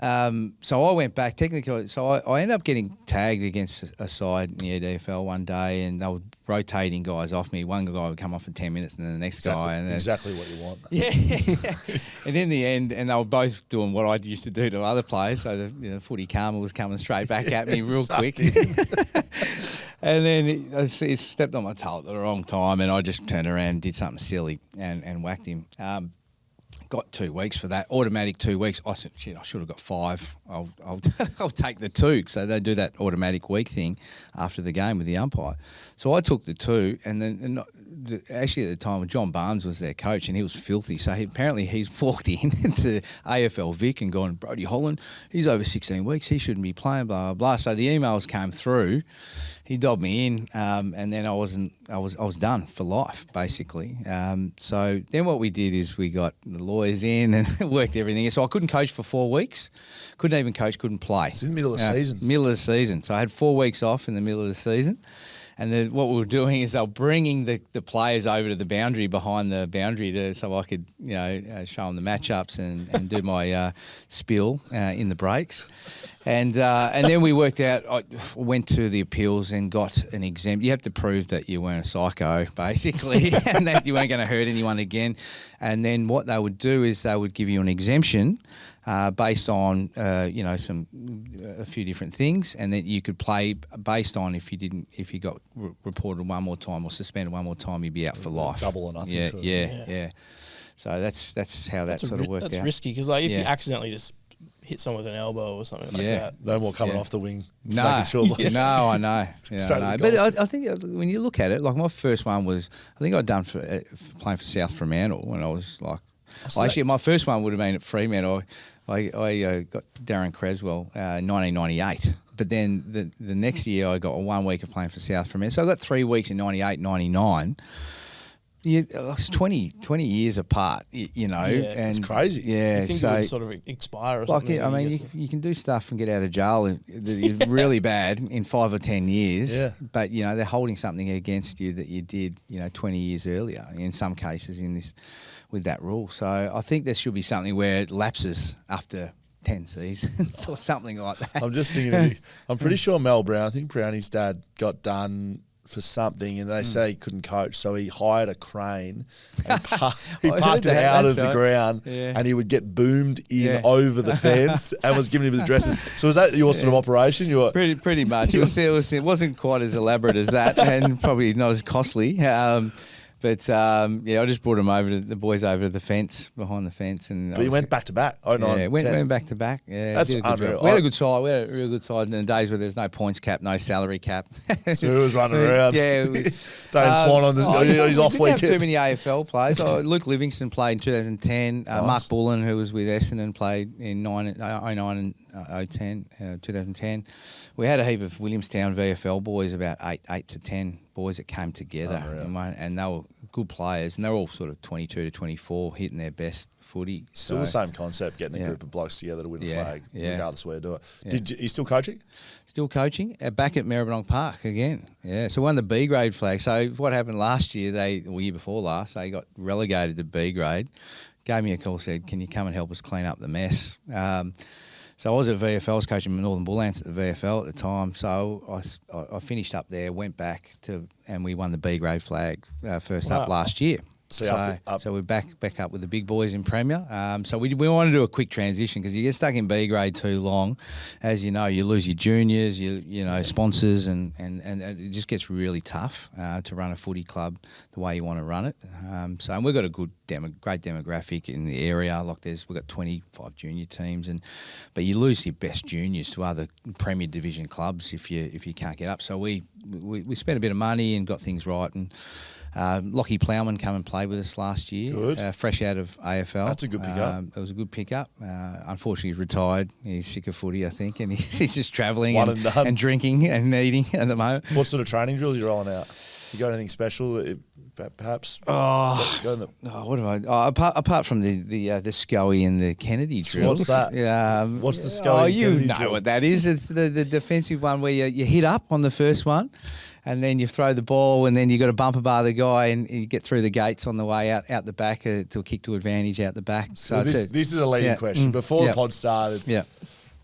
I went back technically. So I ended up getting tagged against a side in the EDFL one day, and they were rotating guys off me. One guy would come off for 10 minutes and then the next guy. And then, exactly what you want. Yeah. And in the end, and they were both doing what I used to do to other players. So the footy karma was coming straight back at me real quick. And then he stepped on my toe at the wrong time, and I just turned around and did something silly and whacked him. Got got 2 weeks for that, automatic 2 weeks. I said, shit, I should have got 5. I'll I'll take the 2. So they do that automatic week thing after the game with the umpire. So I took the 2, and then actually at the time John Barnes was their coach, and he was filthy. So apparently he's walked in into AFL Vic and gone, Brodie Holland, he's over 16 weeks, he shouldn't be playing, blah blah blah. So the emails came through. He dobbed me in, and then I was done for life, basically. So then what we did is we got the lawyers in and worked everything. So I couldn't coach for 4 weeks. Couldn't even coach, couldn't play. It's in the middle of the season. Middle of the season. So I had 4 weeks off in the middle of the season. And then what we were doing is they were bringing the players over to the boundary, behind the boundary, so I could, show them the matchups and do my spiel in the breaks. And then we worked out, I went to the appeals and got an exempt. You have to prove that you weren't a psycho, basically, and that you weren't going to hurt anyone again. And then what they would do is they would give you an exemption based on, a few different things, and then you could play based on if you got reported one more time or suspended one more time, you'd be out for life. Double or nothing. Yeah. So that's how that sort of worked out. That's risky because if you accidentally just hit someone with an elbow or something like that. No more coming off the wing. No, I know. But I think when you look at it, like my first one was, I think I'd done for playing for South Fremantle when I was like, my first one would have been at Fremantle. I got Darren Creswell 1998. But then the next year I got 1 week of playing for South Fremantle. So I got 3 weeks in 98, 99. Yeah, it's 20 years apart, and it's crazy. Yeah, you think it would sort of expire or something. You can do stuff and get out of jail that is really bad in 5 or 10 years. Yeah. But they're holding something against you that you did 20 years earlier. In some cases, with that rule. So I think there should be something where it lapses after 10 seasons or something like that. I'm just thinking. I'm pretty sure Mel Brown. I think Brownie's dad got done for something, and they say he couldn't coach, so he hired a crane and he parked it out of the ground, and he would get boomed in over the fence and was giving him the dresses. So was that your sort of operation? You were pretty much. It wasn't quite as elaborate as that, and probably not as costly. But I just brought the boys over to the fence, behind the fence, and. But you went back to back. Went back to back. Yeah, that's unreal. We had a good side. We had a real good side in the days where there's no points cap, no salary cap. So who was running around? Yeah, Dane Swan on his off weekend. We didn't have too many AFL players. Luke Livingston played in 2010. Nice. Mark Bullen, who was with Essendon, played in 09 and 2010. We had a heap of Williamstown VFL boys, about 8 to 10 boys that came together, and they were good players, and they're all sort of 22 to 24, hitting their best footy. Still the same concept, getting a group of blokes together to win a flag, regardless of where you do it. Are you still coaching? Still coaching, back at Maribyrnong Park again. Yeah, so won the B grade flag. So what happened last year, year before last, they got relegated to B grade. Gave me a call, said, can you come and help us clean up the mess? So I was at VFL, I was coaching Northern Bull Ants at the VFL at the time. So I finished up there, went back and we won the B grade flag first up last year. So we're back up with the big boys in Premier. So we want to do a quick transition because you get stuck in B grade too long, as you know, you lose your juniors, sponsors, and it just gets really tough to run a footy club the way you want to run it. And we've got a great demographic in the area. We've got 25 junior teams, but you lose your best juniors to other Premier Division clubs if you can't get up. So we spent a bit of money and got things right, and Lockie Plowman come and played with us last year. Good. Fresh out of AFL. That's a good pickup. It was a good pickup. Unfortunately, he's retired. He's sick of footy, I think, and he's just travelling and drinking and eating at the moment. What sort of training drills are you rolling out? You got anything special, perhaps? What have I? Apart from the Scully and the Kennedy drills. What's that? What's the Scully and Kennedy drill? What that is. It's the defensive one where you hit up on the first one, and then you throw the ball, and then you got to bumper bar the guy, and you get through the gates on the way out the back to a kick to advantage out the back. So this is a leading question. Before the pod started,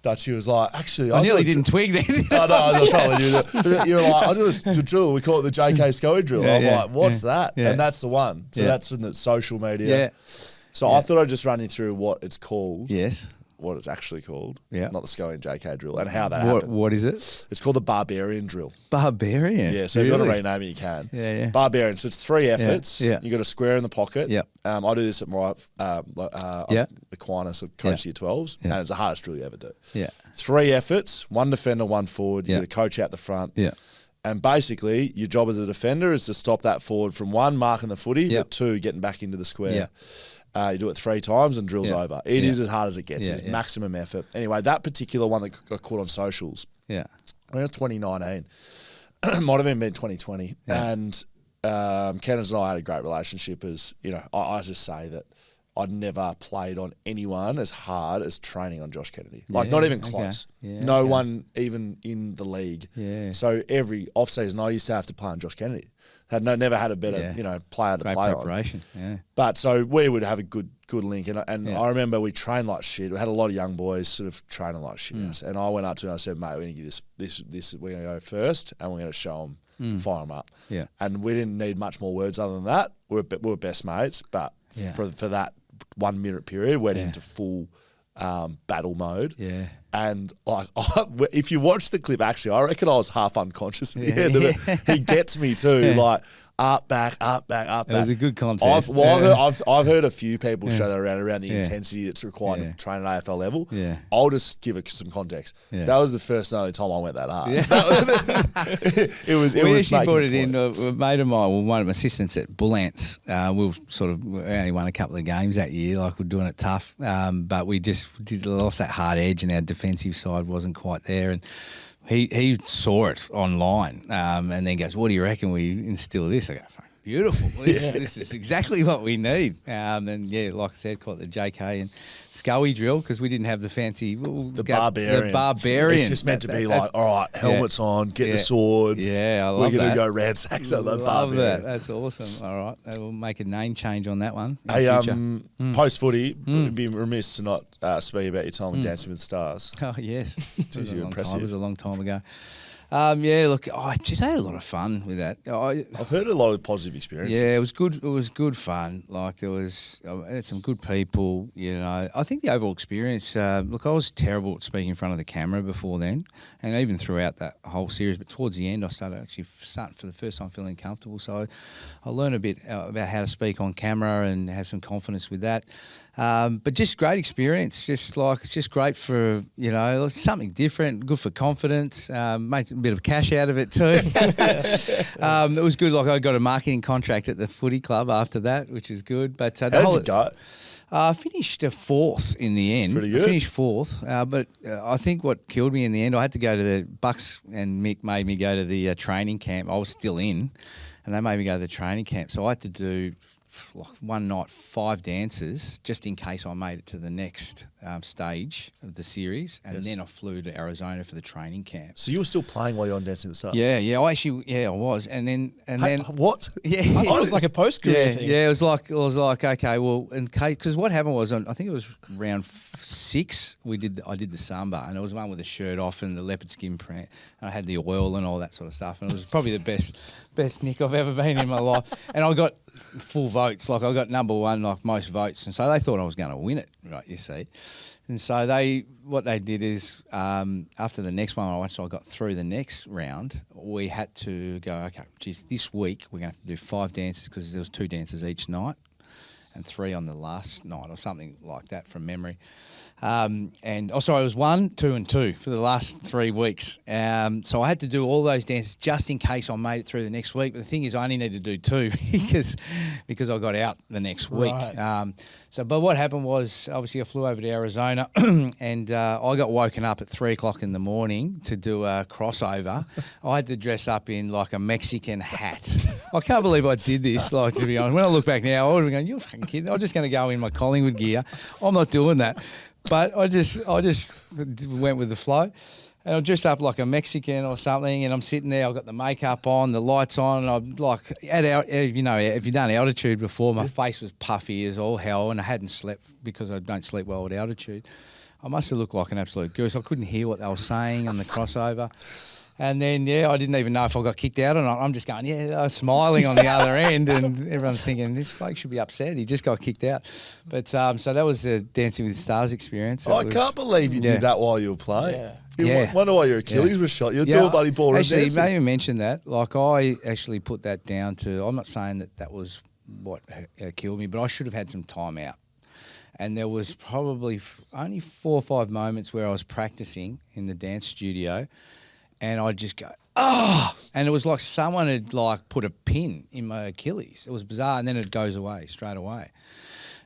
Dutchy was like, actually, I nearly didn't twig then. I was trying to do that. You're like, I do a drill. We call it the JK Scully drill. I'm like, what's that? And that's the one. So that's in the social media. Yeah. So I thought I'd just run you through what it's called. Yes. what it's actually called. Yeah. Not the Scully and JK drill, and how that happened. What is it? It's called the Barbarian drill. Barbarian? Yeah, so if you want to rename it, you can. Yeah. Barbarian. So it's 3 efforts. Yeah. You got a square in the pocket. Yeah. I do this at my Aquinas, so coach year 12s, and it's the hardest drill you ever do. Yeah. 3 efforts, 1 defender, 1 forward. You get a coach out the front. Yeah. And basically, your job as a defender is to stop that forward from 1, marking the footy, but 2, getting back into the square. You do it 3 times and drill's over. It is as hard as it gets. It's maximum effort. Anyway, that particular one that got caught on socials, I think it was 2019. Might have even been 2020. And Kenneth and I had a great relationship as, I just say that I'd never played on anyone as hard as training on Josh Kennedy. Like, not even close. No one even in the league. So every off-season, I used to have to play on Josh Kennedy. Never had a better, player to Great play preparation. on. But so we would have a good link. And I remember we trained like shit. We had a lot of young boys sort of training like shit. And I went up to him and I said, mate, we're going to give this, we're going to go first and we're going to show them, fire them up. And we didn't need much more words other than that. We were best mates. But for that 1 minute period, went into full battle mode. And like, if you watch the clip, actually, I reckon I was half unconscious at the end of it. He gets me too, like up, back, up, back, up, back. It was a good contest. I've heard a few people show that around the intensity that's required to train at AFL level. I'll just give it some context. That was the first and only time I went that hard. We actually brought it in. A mate of mine, one of my assistants at Bull Ants, we only won a couple of games that year. Like, we're doing it tough, but we just lost that hard edge, and our defensive side wasn't quite there. And he saw it online, and then goes, "What do you reckon we instill this?" I go, "Beautiful. This is exactly what we need." And like I said, call it the JK and Scully drill, because we didn't have the fancy Barbarian. The Barbarian. It's just meant to be like, all right, helmets on, get the swords. Yeah, I love We're going to go ransacks at the Barbarian. Love that. That's awesome. All right, we'll make a name change on that one. Hey, post footy, it'd be remiss to not speak about your time with Dancing with the Stars. Oh yes, Jeez, impressive. It was a long time ago. Look, I just had a lot of fun with that. I've heard a lot of positive experiences. Yeah, it was good. It was good fun. Like, I had some good people. I think the overall experience. Look, I was terrible at speaking in front of the camera before then, and even throughout that whole series. But towards the end, I started for the first time feeling comfortable. So I learned a bit about how to speak on camera and have some confidence with that. But just great experience. It's just great for something different. Good for confidence. Make a bit of cash out of it too. It was good. Like, I got a marketing contract at the footy club after that, which is good. But how did you go? I finished 4th in the end. That's pretty good. I finished 4th, but I think what killed me in the end, I had to go to the Bucks, and Mick made me go to the training camp. I was still in, and they made me go to the training camp. So I had to do one night 5 dances just in case I made it to the next stage of the series, and then I flew to Arizona for the training camp. So you were still playing while you were on Dancing with the Stars? I was, and then what? I thought it was like a post career thing. Yeah, it was like okay, well, because what happened was, I think it was round 6, I did the samba, and it was one with the shirt off and the leopard skin print, and I had the oil and all that sort of stuff, and it was probably the best nick I've ever been in my life, and I got full votes. Like, I got number 1, like most votes, and so they thought I was going to win it, right? You see, and so what they did is after the next one, once I got through the next round, we had to go, okay, geez, this week we're going to have to do 5 dances, because there was 2 dances each night and 3 on the last night, or something like that from memory. It was 1, 2, and 2 for the last 3 weeks. So I had to do all those dances just in case I made it through the next week. But the thing is, I only needed to do 2 because I got out the next week. Right. But what happened was, obviously, I flew over to Arizona and I got woken up at 3 o'clock in the morning to do a crossover. I had to dress up in like a Mexican hat. I can't believe I did this, like, to be honest. When I look back now, I would have been going, "You're fucking kidding. I'm just going to go in my Collingwood gear. I'm not doing that." But I just went with the flow, and I dressed up like a Mexican or something, and I'm sitting there. I've got the makeup on, the lights on, and I'm like, if you've done altitude before, my face was puffy as all hell, and I hadn't slept because I don't sleep well at altitude. I must have looked like an absolute goose. I couldn't hear what they were saying on the crossover. And then, I didn't even know if I got kicked out or not. I'm just going, I was smiling on the other end, and everyone's thinking, this bloke should be upset. He just got kicked out. But so that was the Dancing with the Stars experience. I can't believe you did that while you were playing. Yeah. Wonder why your Achilles was shot. You're doing bloody ball. Actually, you may have mentioned that. Like, I actually put that down to, I'm not saying that was what killed me, but I should have had some time out. And there was probably only 4 or 5 moments where I was practicing in the dance studio, and I'd just go, and it was like someone had like put a pin in my Achilles. It was bizarre, and then it goes away straight away.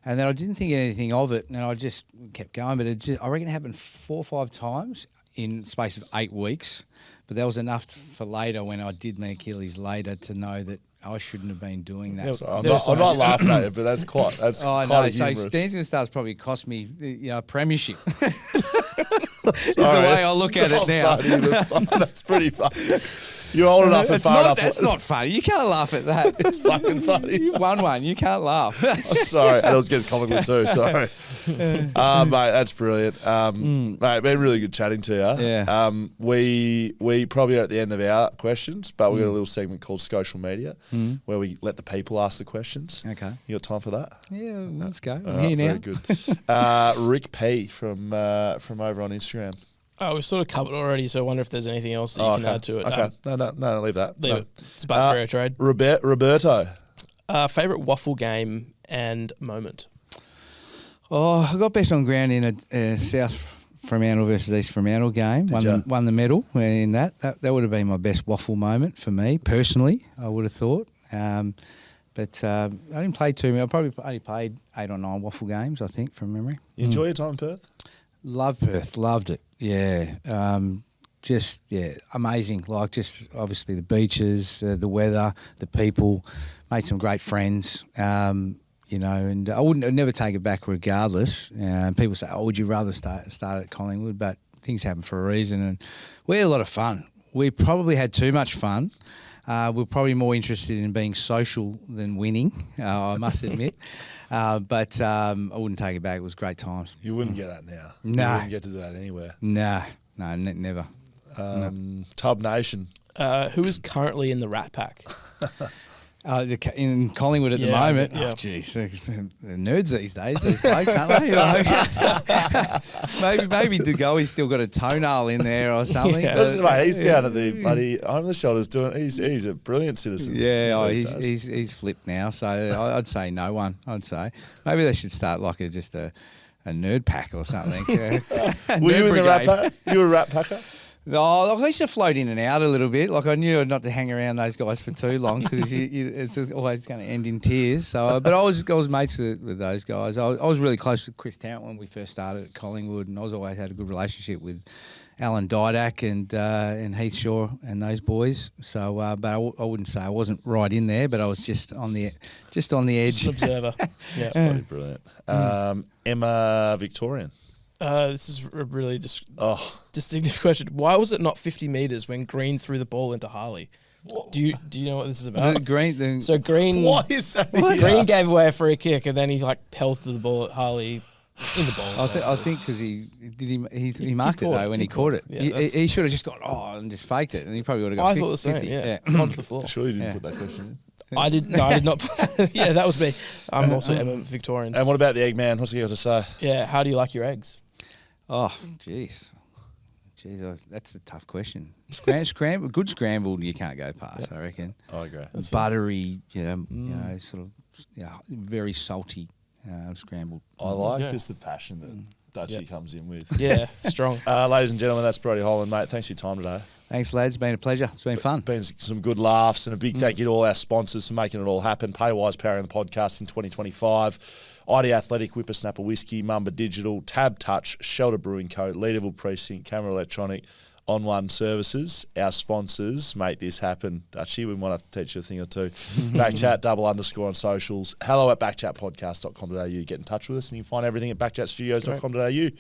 And then I didn't think anything of it, and I just kept going. But I reckon it happened 4 or 5 times in the space of 8 weeks. But that was enough for later, when I did my Achilles later, to know that I shouldn't have been doing that. I'm not laughing at it, but that's quite humorous. So Dancing with the Stars probably cost me a premiership. Is the way I look at it now. That's pretty funny. You're old enough and far enough. That's not funny. You can't laugh at that. It's fucking funny. You won one. You can't laugh. I'm sorry. And I was getting Collingwood too. Sorry. Mate, that's brilliant. Mate, been really good chatting to you. Yeah. We probably are at the end of our questions, but we've got a little segment called Social Media where we let the people ask the questions. Okay. You got time for that? Yeah, let's go. I'm here now. Very good. Rick P from over on Instagram. Oh, we've sort of covered it already, so I wonder if there's anything else that you can add to it. Okay. No, leave that. Leave it. It's about Freo trade. Roberto. Favourite waffle game and moment? Oh, I got best on ground in a South Fremantle versus East Fremantle game. Won the medal in that. That would have been my best waffle moment for me, personally, I would have thought. But I didn't play too many. I probably only played 8 or 9 waffle games, I think, from memory. You enjoy your time in Perth? Loved Perth. Loved it. Yeah. Amazing. Like, just obviously the beaches, the weather, the people. Made some great friends. And I'd never take it back regardless. People say, would you rather start at Collingwood? But things happen for a reason. And we had a lot of fun. We probably had too much fun. We're probably more interested in being social than winning, I must admit. But I wouldn't take it back. It was great times. You wouldn't get that now. No. You wouldn't get to do that anywhere. No, never. Tub Nation. Who is currently in the Rat Pack? In Collingwood at the moment. Yeah. Oh, jeez. They're nerds these days, these blokes, aren't they? Maybe Dugoey's still got a toenail in there or something. Yeah. Mate, he's down at the bloody Home of the Shoulders doing. He's a brilliant citizen. Yeah, he's flipped now. So I'd say no one. I'd say maybe they should start like just a nerd pack or something. Were you in the Rat Pack? You were a Rat Packer? No, I used to float in and out a little bit. Like, I knew not to hang around those guys for too long because it's always going to end in tears. So, but I was mates with those guys. I was really close with Chris Tarrant when we first started at Collingwood, and I always had a good relationship with Alan Didak and Heath Shaw and those boys. So, but I wouldn't say I wasn't right in there, but I was just on the edge. Just an observer. Yeah, it's pretty brilliant. Emma Victorian. This is a really distinctive question. Why was it not 50 metres when Green threw the ball into Harley? Do you know what this is about? Green. Why is that? Green gave away a free kick and then he pelted the ball at Harley in the balls. I think because he marked it though when he caught it. Yeah, he should have just gone and just faked it, and he probably would have got 50. I thought the same. 50. Yeah. Onto the floor. Sure, you didn't put that question in. I did not. Yeah, that was me. I'm also Emma Victorian. And what about the Eggman? What's he got to say? Yeah, how do you like your eggs? Oh, jeez, that's a tough question. Good scrambled, you can't go past. I reckon. I agree. That's buttery, sort of, very salty scrambled. I like just the passion that Dutchy comes in with. Yeah, strong. Ladies and gentlemen, that's Brodie Holland, mate. Thanks for your time today. Thanks, lads. Been a pleasure. It's been fun. Been some good laughs, and a big thank you to all our sponsors for making it all happen. Paywise powering the podcast in 2025. ID Athletic, Whippersnapper Whisky, Mamba Digital, TABtouch, Shelter Brewing Co, Leaderville Precinct, Camera Electronic, On One Services. Our sponsors make this happen. Dutchy, we might have to teach you a thing or two. BackChat, __ on socials. hello@backchatpodcast.com.au. Get in touch with us, and you can find everything at backchatstudios.com.au.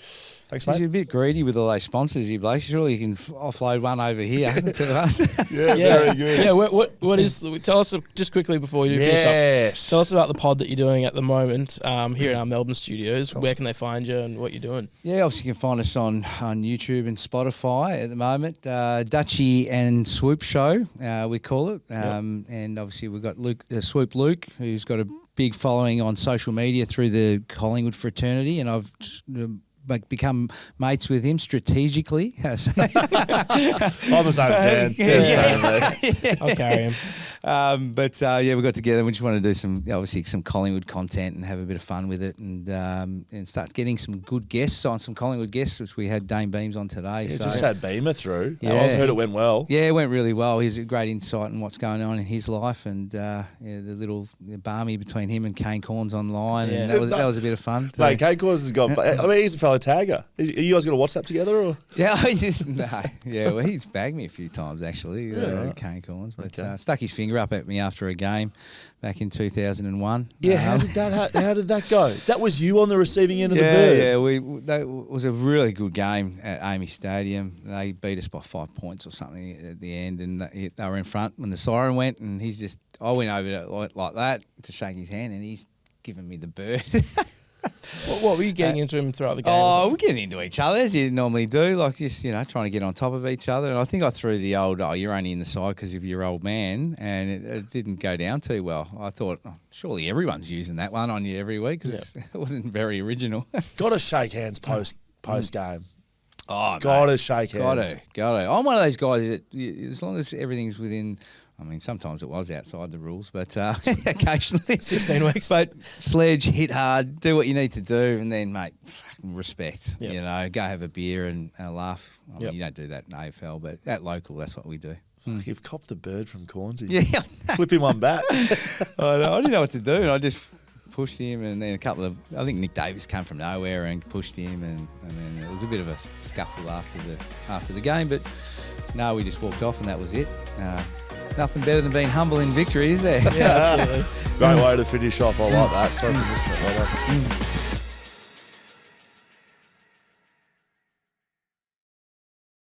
Thanks, mate. He's a bit greedy with all those sponsors, you blokes. Surely you can offload one over here to us. Very good. Yeah, what is? Tell us just quickly before you finish up. Tell us about the pod that you're doing at the moment here in our Melbourne studios. Where can they find you and what you're doing? Yeah, obviously you can find us on YouTube and Spotify. At the moment. Dutchy and Swoop Show, we call it. And obviously we've got Swoop Luke, who's got a big following on social media through the Collingwood fraternity, and I've become mates with him strategically. I'm the same, Dan. I'll carry him. We got together and we just wanted to do some Collingwood content and have a bit of fun with it, and start getting some good guests on, some Collingwood guests, which we had Dane Beams on today. Yeah, just had Beamer through. Yeah. I heard it went well. Yeah, it went really well. He's a great insight on what's going on in his life, and the little barmy between him and Kane Corns online, and that was a bit of fun. Mate, Kane Corns has got. I mean, he's a fellow tagger. Are you guys got a WhatsApp together, or? Yeah, no, yeah. Well, he's bagged me a few times actually. Kane Corns, but stuck his finger up at me after a game back in 2001. Yeah, how did that go? That was you on the receiving end of the bird. Yeah, that was a really good game at Amy Stadium. They beat us by 5 points or something at the end, and they were in front when the siren went, and I went over like that to shake his hand, and he's giving me the bird. What were you getting into him throughout the game? Oh, we're getting into each other as you normally do, like just trying to get on top of each other. And I think I threw the old, you're only in the side because of your old man, and it didn't go down too well. I thought, surely everyone's using that one on you every week because it wasn't very original. Got to shake hands post game. Oh, got to shake hands. Got to. I'm one of those guys that, as long as everything's within. I mean, sometimes it was outside the rules, but occasionally 16 weeks. But sledge, hit hard, do what you need to do, and then, mate, respect. Go have a beer and laugh. I mean, you don't do that in AFL, but at local, that's what we do. You've copped the bird from Cornsey. Yeah, flipping one back. I didn't know what to do, and I just pushed him, and then I think Nick Davis came from nowhere and pushed him, and then it was a bit of a scuffle after the game, but no, we just walked off, and that was it. Nothing better than being humble in victory, is there? Yeah, absolutely. Great way to finish off. I like that. Sorry for missing it.